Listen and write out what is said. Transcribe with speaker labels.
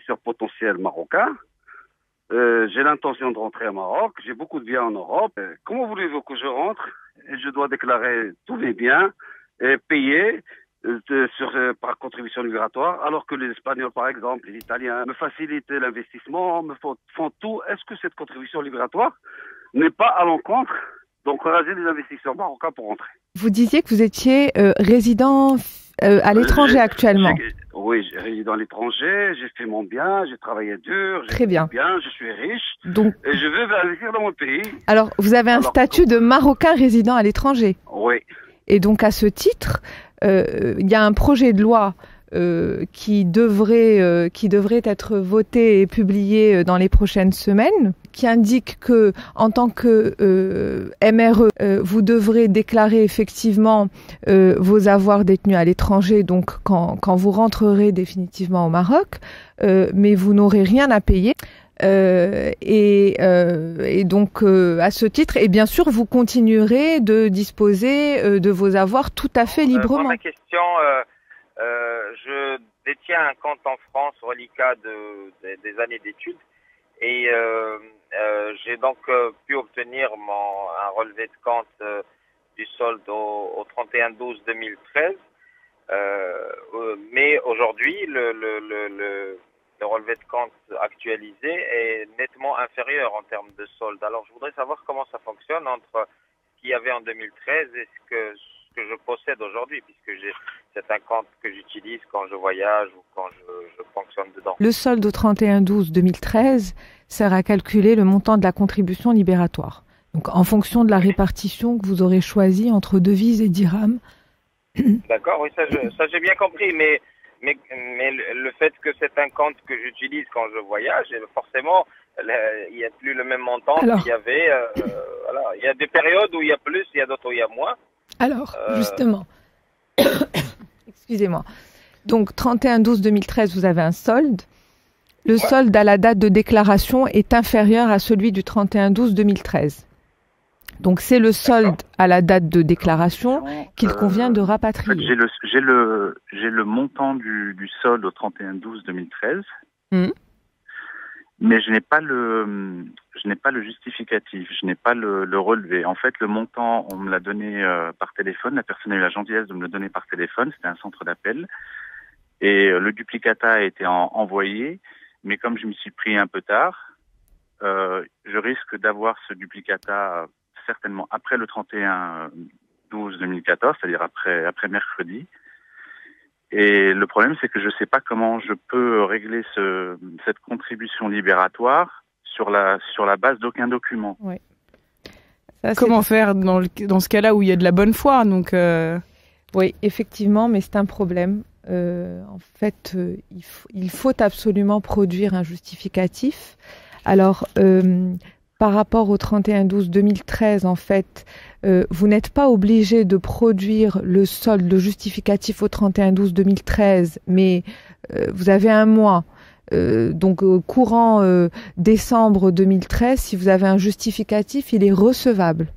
Speaker 1: investisseurs potentiels marocains. J'ai l'intention de rentrer au Maroc. J'ai beaucoup de biens en Europe. Comment voulez-vous que je rentre et je dois déclarer tous mes biens et payer par contribution libératoire, alors que les Espagnols, par exemple, les Italiens, me facilitent l'investissement, font tout. Est-ce que cette contribution libératoire n'est pas à l'encontre d'encourager les investisseurs marocains pour rentrer?
Speaker 2: Vous disiez que vous étiez résident à l'étranger actuellement.
Speaker 1: Oui, j'ai résident à l'étranger, j'ai fait mon bien, j'ai travaillé dur,
Speaker 2: Très bien.
Speaker 1: Je suis riche, donc, et je veux investir dans mon pays.
Speaker 2: Alors, vous avez un statut de Marocain résident à l'étranger.
Speaker 1: Oui.
Speaker 2: Et donc, à ce titre, il y a un projet de loi qui devrait être voté et publié dans les prochaines semaines, qui indique que, en tant que MRE, vous devrez déclarer effectivement vos avoirs détenus à l'étranger, donc quand vous rentrerez définitivement au Maroc, mais vous n'aurez rien à payer. Et donc à ce titre, et bien sûr, vous continuerez de disposer de vos avoirs tout à fait librement.
Speaker 3: Ma question, je détiens un compte en France reliquat des années d'études et j'ai donc pu obtenir un relevé de compte du solde au 31/12/2013. Mais aujourd'hui, le relevé de compte actualisé est nettement inférieur en termes de solde. Alors, je voudrais savoir comment ça fonctionne entre ce qu'il y avait en 2013 et ce que je possède aujourd'hui, puisque c'est un compte que j'utilise quand je voyage ou quand je fonctionne dedans.
Speaker 2: Le solde au 31/12/2013 sert à calculer le montant de la contribution libératoire. Donc, en fonction de la répartition que vous aurez choisie entre devises et dirhams.
Speaker 3: D'accord, oui, ça j'ai bien compris, mais le fait que c'est un compte que j'utilise quand je voyage, forcément, il n'y a plus le même montant qu'il y avait. Voilà. Il y a des périodes où il y a plus, il y a d'autres où il y a moins.
Speaker 2: Alors, justement, excusez-moi. Donc, 31/12/2013, vous avez un solde. Le solde à la date de déclaration est inférieur à celui du 31/12/2013. Donc, c'est le solde à la date de déclaration qu'il convient de rapatrier.
Speaker 4: En fait, j'ai le montant du solde au 31/12/2013, mais je n'ai pas le justificatif, je n'ai pas le relevé. En fait, le montant, on me l'a donné par téléphone. La personne a eu la gentillesse de me le donner par téléphone. C'était un centre d'appel. Et le duplicata a été envoyé, mais comme je m'y suis pris un peu tard, je risque d'avoir ce duplicata certainement après le 31/12/2014, c'est-à-dire après mercredi. Et le problème, c'est que je ne sais pas comment je peux régler cette contribution libératoire sur la base d'aucun document.
Speaker 2: Oui.
Speaker 5: Comment faire dans ce cas-là où il y a de la bonne foi, donc
Speaker 2: Oui, effectivement, mais c'est un problème. En fait, il faut absolument produire un justificatif. Alors, par rapport au 31/12/2013, en fait, vous n'êtes pas obligé de produire le solde justificatif au 31/12/2013, mais vous avez un mois. Donc, courant décembre 2013, si vous avez un justificatif, il est recevable.